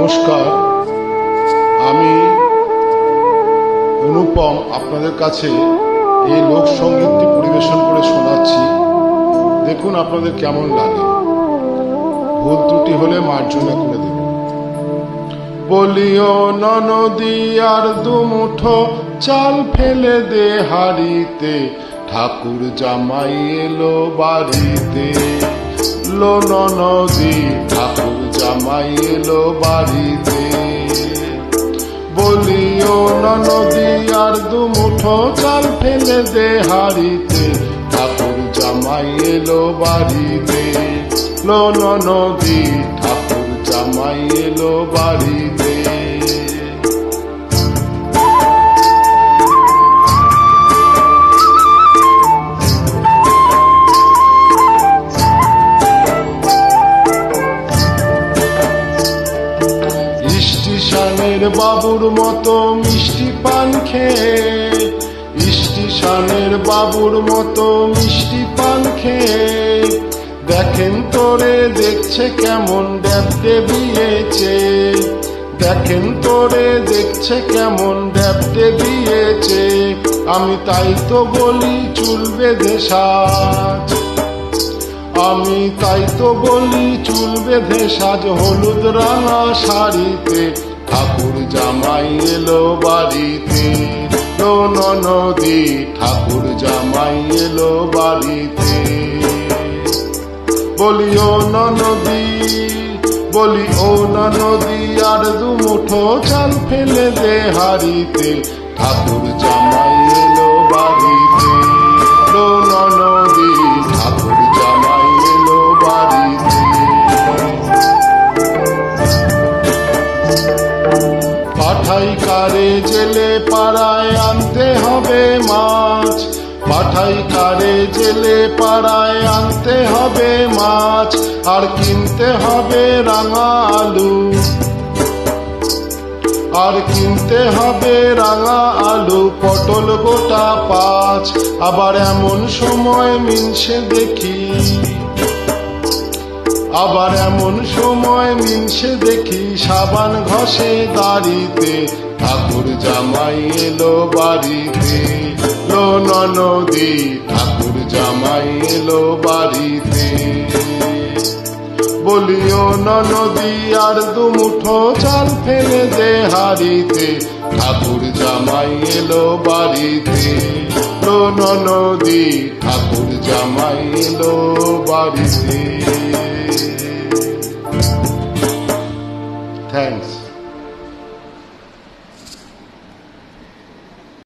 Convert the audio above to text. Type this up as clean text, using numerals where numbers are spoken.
নমস্কার, আমি অনুপম আপনাদের কাছে এই লোকসঙ্গীতটি পরিবেশন করে শোনাচ্ছি। দেখুন আপনাদের কেমন লাগে। ভুল ত্রুটি হলে মার্জনা করে দেবেন। বলিও ননদী আর দুমুঠো চাল ফেলে দে হাড়িতে, ঠাকুর জামাই এলো বাড়িতে। লো ননদী ঠাকুর জামাই এলো বাড়িতে। বলিও ননদী আর দুমুঠো চাল ফেলে দে হাড়িতে, ঠাকুর জামাই এলো বাড়িতে। লো ননদী ঠাকুর জামাই এলো বাড়িতে। স্টেশনের বাবুর মতো মিষ্টি পান খেয়ে, স্টেশনের বাবুর মতো মিষ্টি পান খেয়ে, দেখেন তোরে দেখছে কেমন ড্যাবডে বিয়েছে। দেখেন তোরে দেখছে কেমন ড্যাবডে বিয়েছে। আমি তাই তো বলি চুল বেঁধে সাজ, আমি তাই তো বলি চুল বেঁধে সাজ। হলুদ রাঙা শাড়িতে ঠাকুর জামাই এলো বাড়িতে। লো ননদী ঠাকুর জামাই এলো বাড়িতে। বলি ও ননদী, বলি ও ননদী আর দুমুঠো চাল ফেলে দে হাড়িতে, ঠাকুর জামাই এলো বাড়িতে। লো ননদী ঠাকুর জামাই এলো বাড়িতে। পাঠাই কারে জেলে পাড়ায় আনতে হবে মাছ, পাঠাই কারে জেলে পাড়ায় আনতে হবে মাছ। আর কিনতে হবে রাঙা আলু, আর কিনতে হবে রাঙা আলু, পটল গোটা 5। আবার এমন সময় মিনসে দেখি, আবার এমন সময় মিনসে দেখি সাবান ঘষে দাড়িতে, ঠাকুর জামাই এলো বাড়িতে। লো ননদী ঠাকুর জামাই এলো বাড়িতে। বলিও ননদী আর দুমুঠো চাল ফেলে দে হাড়িতে, ঠাকুর জামাই এলো বাড়িতে। লো ননদী ঠাকুর জামাই এলো বাড়িতে। থ্যাংকস।